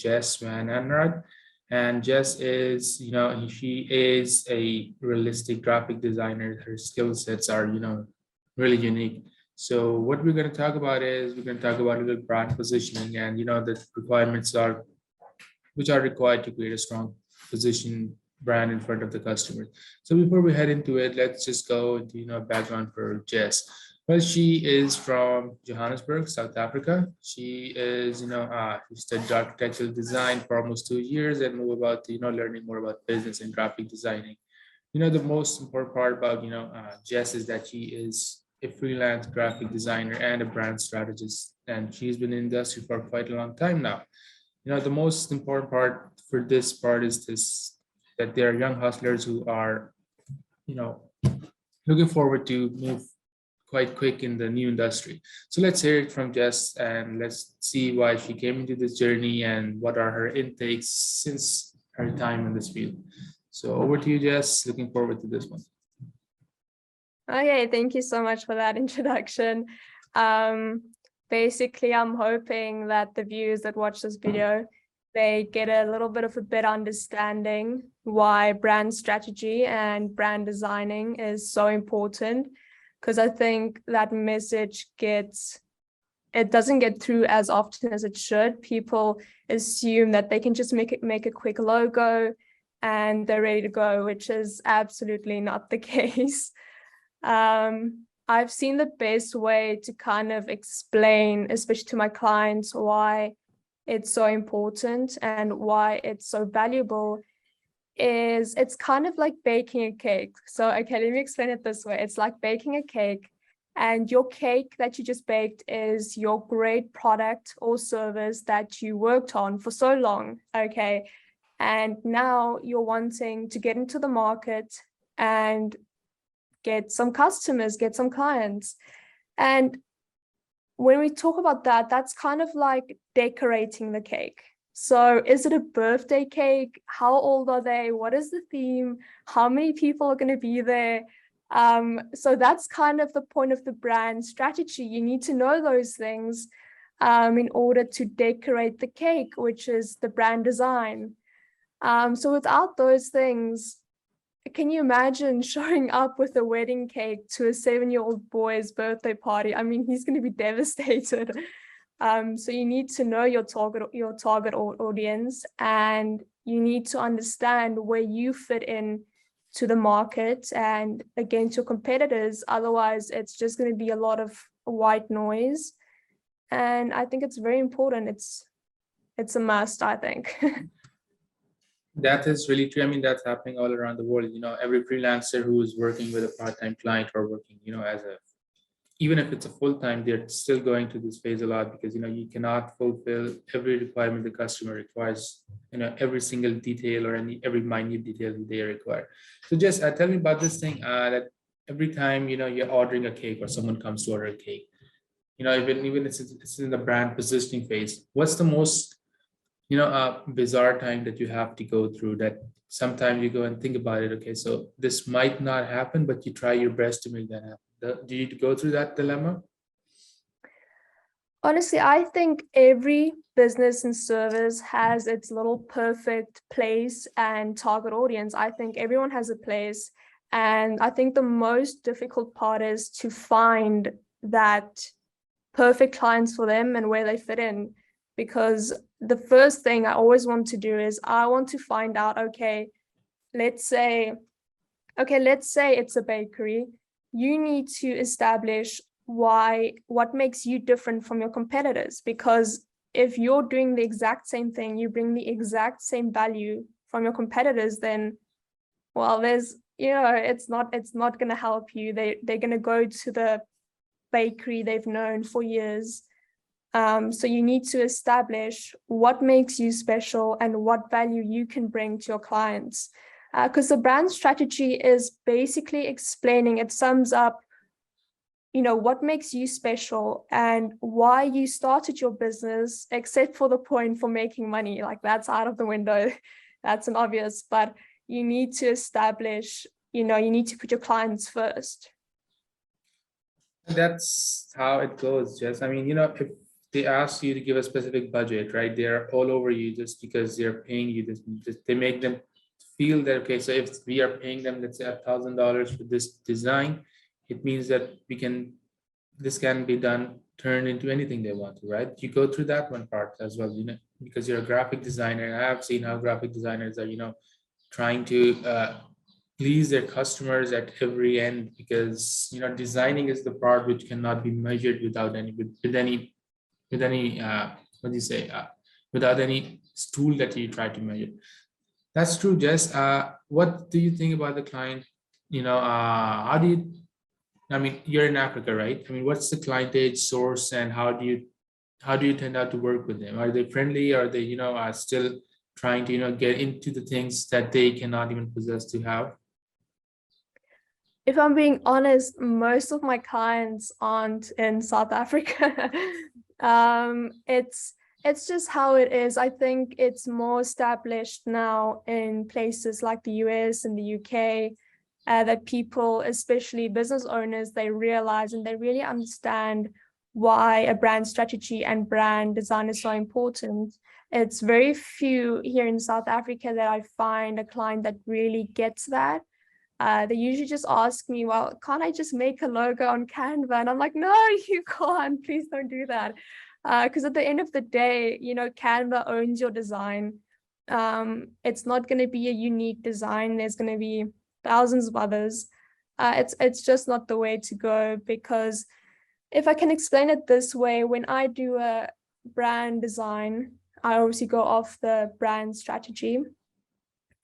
Jess Van Anraad. And Jess is, she is a realistic graphic designer. Her skill sets are, really unique. So what we're going to talk about is we're going to talk about a little brand positioning and, the requirements are which are required to create a strong position brand in front of the customer. So before we head into it, let's just go into background for Jess. Well, she is from Johannesburg, South Africa. She is, she studied architectural design for almost 2 years and moved about to, learning more about business and graphic designing. The most important part about, Jess is that she is a freelance graphic designer and a brand strategist. And she's been in the industry for quite a long time now. The most important part for this part is this, that there are young hustlers who are, you know, looking forward to move quite quick in the new industry. So let's hear it from Jess and let's see why she came into this journey and what are her intakes since her time in this field. So over to you, Jess. Looking forward to this one. Okay, thank you so much for that introduction. Basically, I'm hoping that the viewers that watch this video, they get a little bit of a better understanding why brand strategy and brand designing is so important. Because I think that message doesn't get through as often as it should. People assume that they can just make a quick logo and they're ready to go, which is absolutely not the case. I've seen the best way to kind of explain, especially to my clients, why it's so important and why it's so valuable is it's kind of like baking a cake. So, okay, let me explain it this way. It's like baking a cake, and your cake that you just baked is your great product or service that you worked on for so long, okay? And now you're wanting to get into the market and get some customers, get some clients. And when we talk about that, that's kind of like decorating the cake. So is it a birthday cake? How old are they? What is the theme? How many people are going to be there? So that's kind of the point of the brand strategy. You need to know those things in order to decorate the cake, which is the brand design. So without those things, can you imagine showing up with a wedding cake to a 7-year-old boy's birthday party? I mean, he's going to be devastated. So you need to know your target audience, and you need to understand where you fit in to the market and against your competitors. Otherwise, it's just going to be a lot of white noise. And I think it's very important. It's a must, I think. That is really true. I mean, that's happening all around the world. Every freelancer who is working with a part-time client or working, even if it's a full-time, they're still going through this phase a lot because, you cannot fulfill every requirement the customer requires, every single detail or every minute detail that they require. So just tell me about this thing that every time, you're ordering a cake or someone comes to order a cake, even it's in the brand positioning phase, what's the most bizarre time that you have to go through that sometimes you go and think about it, okay, so this might not happen, but you try your best to make that happen. Do you go through that dilemma? Honestly, I think every business and service has its little perfect place and target audience. I think everyone has a place. And I think the most difficult part is to find that perfect clients for them and where they fit in. Because the first thing I always want to do is I want to find out, okay, let's say it's a bakery. You need to establish what makes you different from your competitors. Because if you're doing the exact same thing, you bring the exact same value from your competitors, then, well, there's, it's not going to help you. They're going to go to the bakery they've known for years. So you need to establish what makes you special and what value you can bring to your clients. Because the brand strategy is basically explaining, it sums up, what makes you special and why you started your business, except for the point for making money. Like, that's out of the window. That's an obvious, but you need to establish, you need to put your clients first. That's how it goes, Jess. I mean, if they ask you to give a specific budget, right? They're all over you just because they're paying you this. They make them feel that, okay, so if we are paying them, let's say $1,000 for this design, it means that this can be done, turned into anything they want to, right? You go through that one part as well, because you're a graphic designer. I have seen how graphic designers are, trying to please their customers at every end, because designing is the part which cannot be measured without any what do you say, without any tool that you try to measure. That's true, Jess. What do you think about the client? How do you, I mean, you're in Africa, right? I mean, what's the clientage source, and how do you tend out to work with them? Are they friendly? Are they, are still trying to, get into the things that they cannot even possess to have? If I'm being honest, most of my clients aren't in South Africa. It's just how it is. I think it's more established now in places like the US and the UK, that people, especially business owners, they realize and they really understand why a brand strategy and brand design is so important. It's very few here in South Africa that I find a client that really gets that. They usually just ask me, well, can't I just make a logo on Canva? And I'm like, no, you can't. Please don't do that. Because at the end of the day, Canva owns your design. It's not going to be a unique design. There's going to be thousands of others. It's just not the way to go, because if I can explain it this way, when I do a brand design, I obviously go off the brand strategy.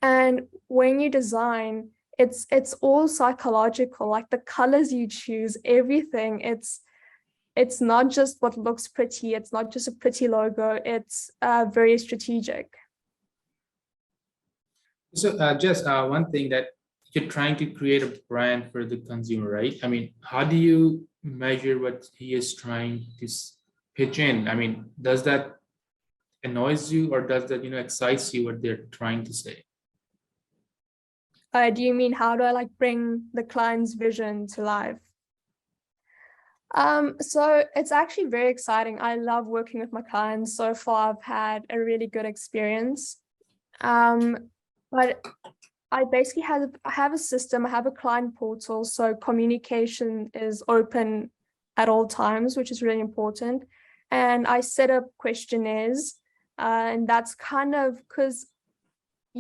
And when you design, it's all psychological, like the colors you choose, everything. It's not just what looks pretty. It's not just a pretty logo. It's very strategic. So, Jess, one thing that you're trying to create a brand for the consumer, right? I mean, how do you measure what he is trying to pitch in? I mean, does that annoys you, or does that, excites you what they're trying to say? Do you mean how do I bring the client's vision to life? So it's actually very exciting. I love working with my clients. So far, I've had a really good experience. But I basically have a system, I have a client portal, so communication is open at all times, which is really important. And I set up questionnaires, and that's kind of because,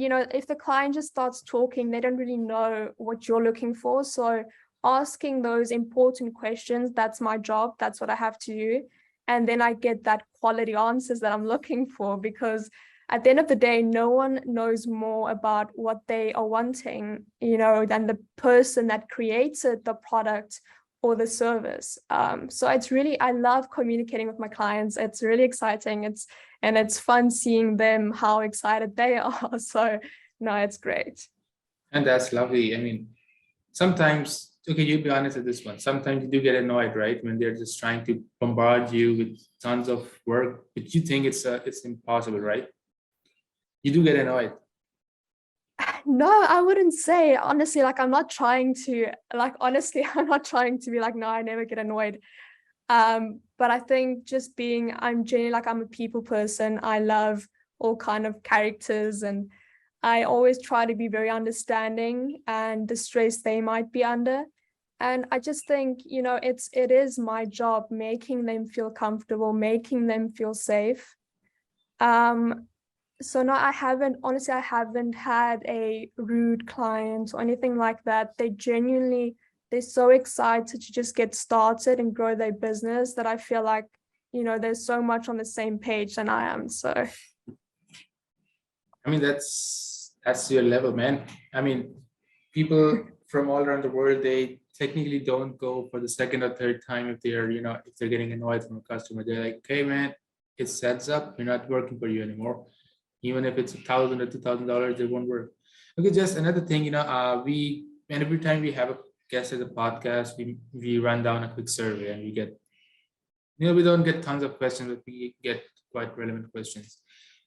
if the client just starts talking, they don't really know what you're looking for. So asking those important questions, that's my job. That's what I have to do. And then I get that quality answers that I'm looking for, because at the end of the day, no one knows more about what they are wanting, than the person that created the product or the service. So it's really, I love communicating with my clients. It's really exciting. It's fun seeing them, how excited they are. So no, it's great. And that's lovely. I mean, sometimes, okay, you be honest with this one. Sometimes you do get annoyed, right? When they're just trying to bombard you with tons of work, but you think it's impossible, right? You do get annoyed. No, I wouldn't say, honestly, I'm not trying to, honestly, I'm not trying to be like, no, I never get annoyed. But I think just I'm genuinely I'm a people person. I love all kind of characters, and I always try to be very understanding and the stress they might be under. And I just think, it is my job making them feel comfortable, making them feel safe. So no, I haven't had a rude client or anything like that. They're so excited to just get started and grow their business that I feel like, there's so much on the same page than I am. So I mean, that's your level, man. I mean, people from all around the world, they technically don't go for the second or third time if they're getting annoyed from a customer. They're like, okay, man, it sets up. We're not working for you anymore. Even if it's $1,000 or $2,000, it won't work. Okay, just another thing, and every time we have a guest at the podcast, we run down a quick survey, and we get, we don't get tons of questions, but we get quite relevant questions.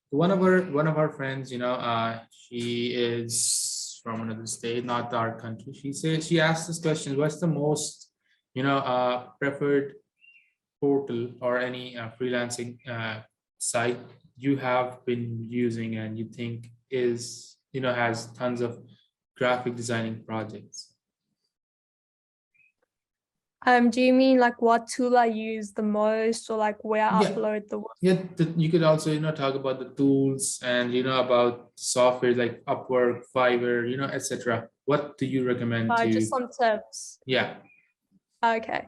One of our friends, she is from another state, not our country. She asked this question: what's the most, preferred portal or any freelancing site you have been using and you think is, has tons of graphic designing projects? Do you mean like what tool I use the most, or like where I Yeah, upload the work? yeah. You could also, talk about the tools and about software like Upwork, Fiverr, etc. What do you recommend Just to? some tips. Yeah. Okay.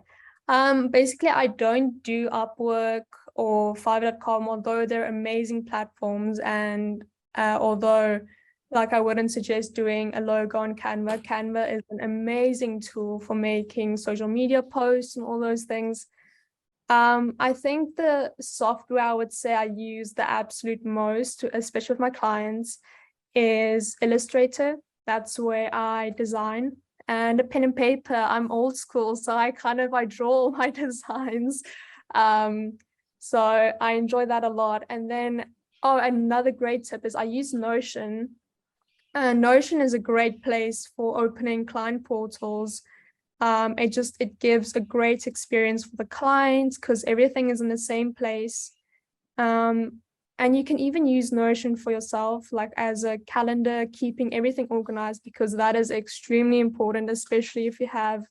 Basically, I don't do Upwork or Fiverr.com, although they're amazing platforms. And although, like, I wouldn't suggest doing a logo on Canva. Canva is an amazing tool for making social media posts and all those things. I think the software I would say I use the absolute most, especially with my clients, is Illustrator. That's where I design. And a pen and paper. I'm old school, so I draw my designs. Um, so I enjoy that a lot. And then, oh, another great tip is I use Notion. Notion is a great place for opening client portals. It gives a great experience for the clients because everything is in the same place. Um, and you can even use Notion for yourself, like as a calendar, keeping everything organized, because that is extremely important, especially if you have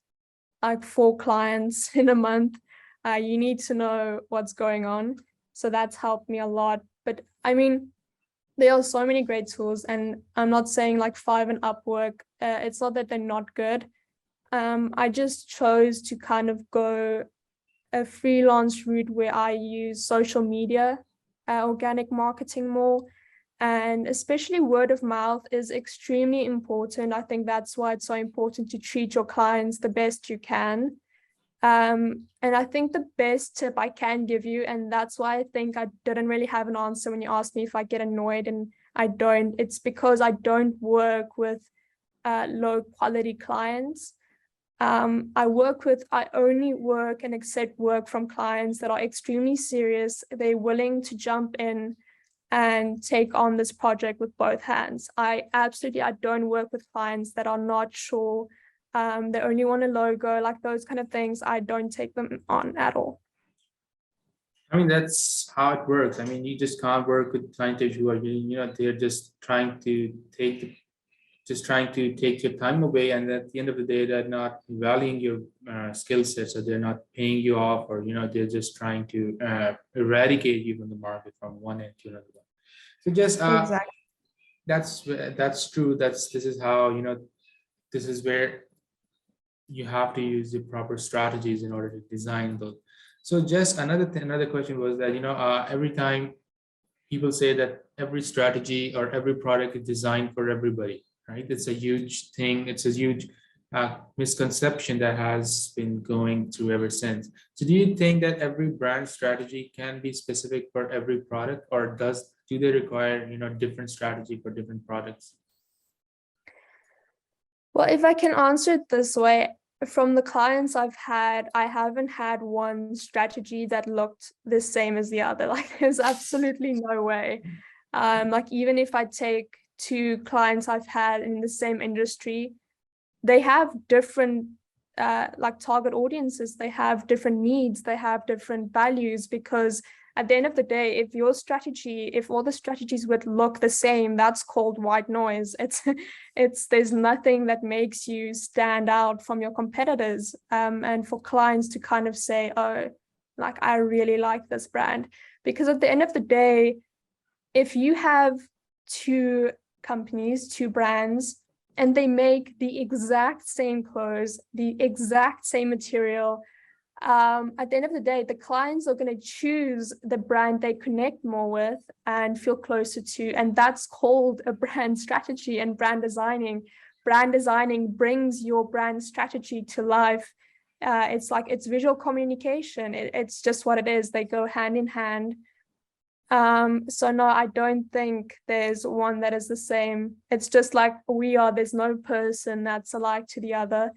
like 4 clients in a month. You need to know what's going on. So that's helped me a lot. But I mean, there are so many great tools, and I'm not saying like Fiverr and Upwork. It's not that they're not good. I just chose to kind of go a freelance route where I use social media, organic marketing more, and especially word of mouth is extremely important. I think that's why it's so important to treat your clients the best you can. And I think the best tip I can give you, and that's why I think I didn't really have an answer when you asked me if I get annoyed, and I don't. It's because I don't work with low quality clients. I only work and accept work from clients that are extremely serious. They're willing to jump in and take on this project with both hands. I don't work with clients that are not sure. They only want a logo, like those kind of things. I don't take them on at all. I mean, that's how it works. I mean, you just can't work with clients who are, they're just trying to take your time away. And at the end of the day, they're not valuing your skill sets, or they're not paying you off, or, they're just trying to eradicate you from the market from one end to another one. So just Exactly. that's true. This is how, this is where you have to use the proper strategies in order to design those. So just another question was that, every time people say that every strategy or every product is designed for everybody, right? It's a huge thing. It's a huge misconception that has been going through ever since. So do you think that every brand strategy can be specific for every product, or do they require, different strategy for different products? Well, if I can answer it this way, from the clients I've had, I haven't had one strategy that looked the same as the other. Like, there's absolutely no way. Like, even if I take 2 clients I've had in the same industry, they have different like target audiences, they have different needs, they have different values, because at the end of the day, if all the strategies would look the same, that's called white noise. There's nothing that makes you stand out from your competitors. And for clients to kind of say, oh, like, I really like this brand, because at the end of the day, if you have 2 companies, 2 brands, and they make the exact same clothes, the exact same material, at the end of the day, the clients are going to choose the brand they connect more with and feel closer to. And that's called a brand strategy and brand designing. Brand designing brings your brand strategy to life. It's visual communication. It's just what it is. They go hand in hand. So no, I don't think there's one that is the same. It's just like there's no person that's alike to the other.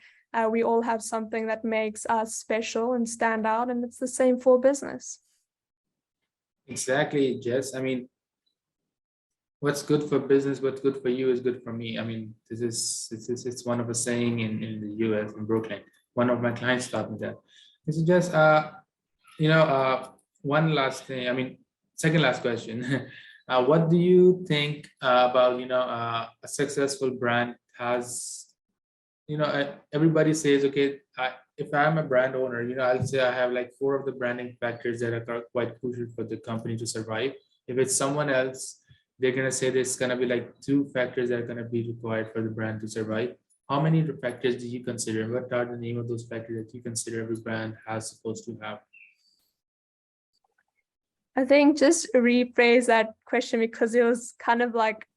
We all have something that makes us special and stand out, and it's the same for business. Exactly, Jess. I mean, what's good for business, what's good for you is good for me. I mean, it's one of a saying in the US, in Brooklyn. One of my clients taught me that. This is just One last thing. I mean, second last question. What do you think about a successful brand has everybody says, okay, if I'm a brand owner, I'll say I have like four of the branding factors that are quite crucial for the company to survive. If it's someone else, they're going to say there's going to be like two factors that are going to be required for the brand to survive. How many factors do you consider? What are the name of those factors that you consider every brand has supposed to have? I think just rephrase that question because it was kind of like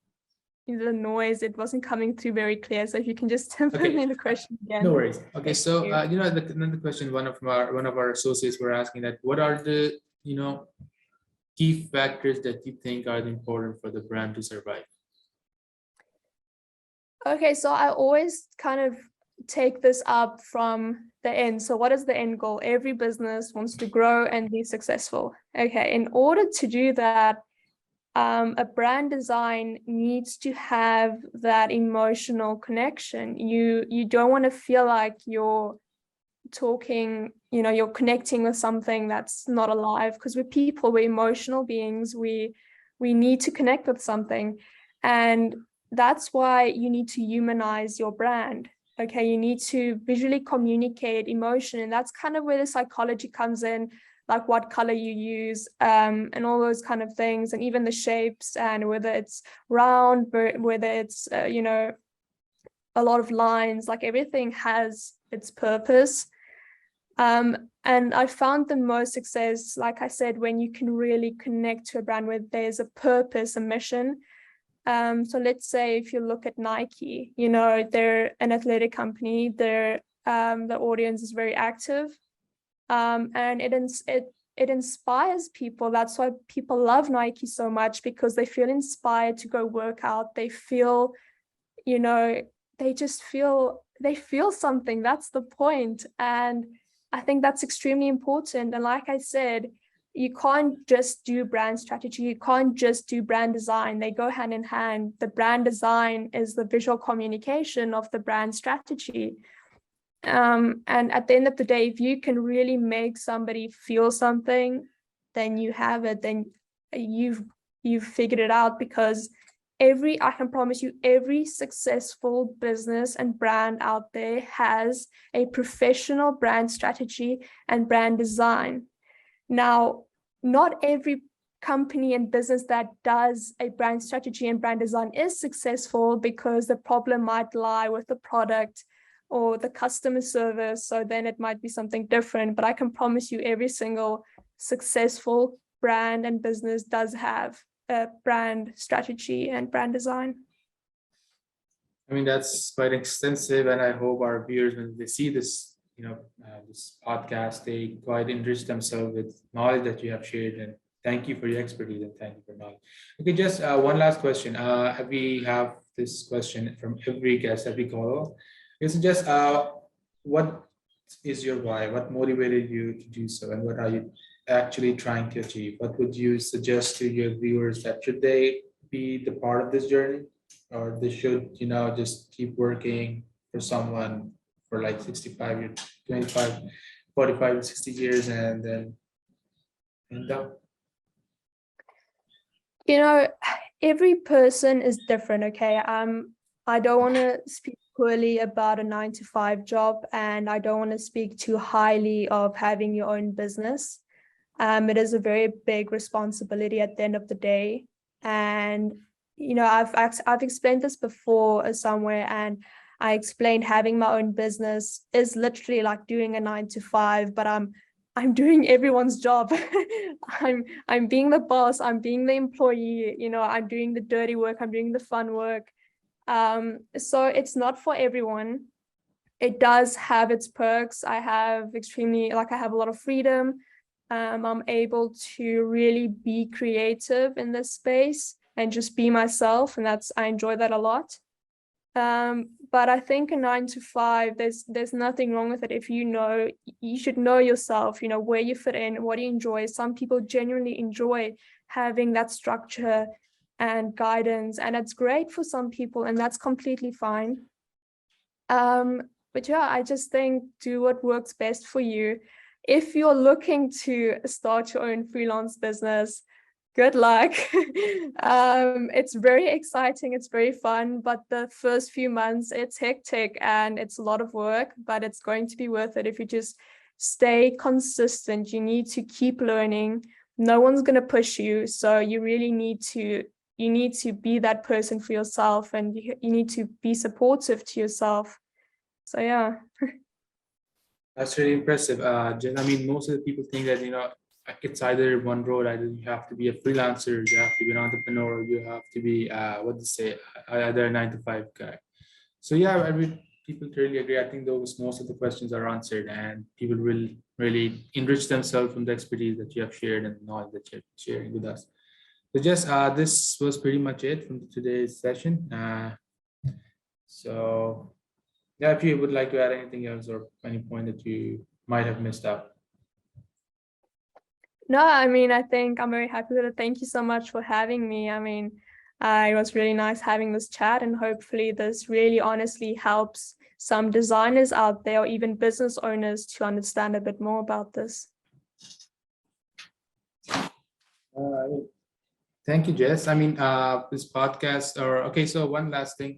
the noise, it wasn't coming through very clear. So if you can just put Okay. me the question again. No worries. Okay, Thank so you. another question one of our associates were asking that what are the key factors that you think are important for the brand to survive? Okay, so I always kind of take this up from the end. So what is the end goal? Every business wants to grow and be successful. Okay, in order to do that, a brand design needs to have that emotional connection. You don't want to feel like you're talking, you're connecting with something that's not alive, because we're people, we're emotional beings, we need to connect with something. And that's why you need to humanize your brand. Okay, you need to visually communicate emotion, and that's kind of where the psychology comes in, like what color you use, and all those kind of things, and even the shapes, and whether it's round, whether it's a lot of lines, like everything has its purpose. And I found the most success, like I said, when you can really connect to a brand where there's a purpose, a mission. So let's say if you look at Nike, they're an athletic company, the audience is very active, and it inspires people. That's why people love Nike so much, because they feel inspired to go work out. They feel, they feel something. That's the point. And I think that's extremely important. And like I said, you can't just do brand strategy. You can't just do brand design. They go hand in hand. The brand design is the visual communication of the brand strategy. And at the end of the day, if you can really make somebody feel something, then you have it. Then you've figured it out, because I can promise you, every successful business and brand out there has a professional brand strategy and brand design. Now, not every company and business that does a brand strategy and brand design is successful, because the problem might lie with the product or the customer service. So then it might be something different. But I can promise you, every single successful brand and business does have a brand strategy and brand design. I mean, that's quite extensive, and I hope our viewers, when they see this, this podcast, they quite enrich themselves with knowledge that you have shared. And thank you for your expertise and thank you for knowledge. Okay, just one last question. We have this question from every guest, every caller. It's just what is your why? What motivated you to do so, and what are you actually trying to achieve? What would you suggest to your viewers, that should they be the part of this journey, or they should, just keep working for someone for like 65 years, 25, 45, 60 years, and then end up? Every person is different. Okay. I don't want to speak poorly about a 9-to-5 job, and I don't want to speak too highly of having your own business. It is a very big responsibility at the end of the day. And, I've explained this before somewhere, and I explained having my own business is literally like doing a 9-to-5, but I'm doing everyone's job. I'm being the boss, I'm being the employee, I'm doing the dirty work, I'm doing the fun work. So it's not for everyone. It does have its perks. I have a lot of freedom. I'm able to really be creative in this space and just be myself, and I enjoy that a lot. But I think a 9-to-5, there's nothing wrong with it. If you should know yourself, where you fit in, what you enjoy. Some people genuinely enjoy having that structure and guidance, and it's great for some people, and that's completely fine. But yeah, I just think do what works best for you. if you're looking to start your own freelance business, good luck. It's very exciting, it's very fun, but the first few months it's hectic and it's a lot of work, but it's going to be worth it if you just stay consistent. You need to keep learning. No one's going to push you, so you really need to be that person for yourself, and you need to be supportive to yourself. So yeah. That's really impressive. I mean, most of the people think that, it's either one road. Either you have to be a freelancer, you have to be an entrepreneur, you have to be, what to say, either a 9 to 5 guy. So yeah, I mean, people totally agree. I think those most of the questions are answered, and people will really enrich themselves from the expertise that you have shared and the knowledge that you're sharing with us. So just this was pretty much it from today's session. So yeah, if you would like to add anything else or any point that you might have missed out. No, I mean, I think I'm very happy with it. Thank you so much for having me. I mean, it was really nice having this chat, and hopefully this really honestly helps some designers out there or even business owners to understand a bit more about this. Thank you, Jess. I mean, this podcast, or okay, so one last thing.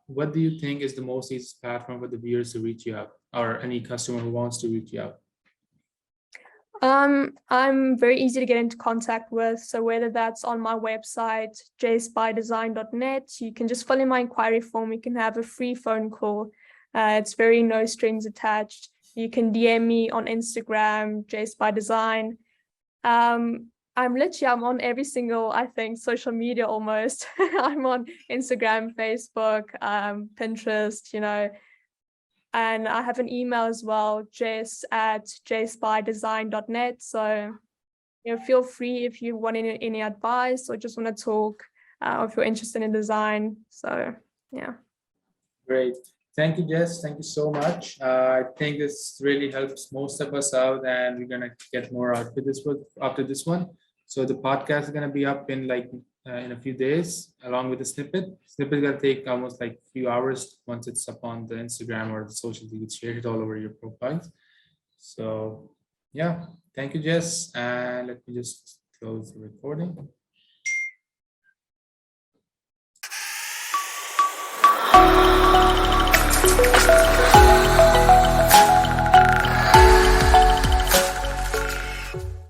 What do you think is the most easiest platform for the viewers to reach you out, or any customer who wants to reach you out? I'm very easy to get into contact with. So whether that's on my website, jessbydesign.net, you can just fill in my inquiry form. You can have a free phone call. It's very no strings attached. You can DM me on Instagram, Jess By Design. I'm on every single, I think, social media almost. I'm on Instagram, Facebook, Pinterest, and I have an email as well, jess@jessbydesign.net. So, feel free if you want any advice or just want to talk, or if you're interested in design. So, yeah. Great. Thank you, Jess. Thank you so much. I think this really helps most of us out, and we're gonna get more out of this one after this one. So the podcast is gonna be up in in a few days, along with the snippet. Snippet is gonna take almost like a few hours once it's up on the Instagram or the socials. You can share it all over your profiles. So yeah, thank you, Jess. And let me just close the recording.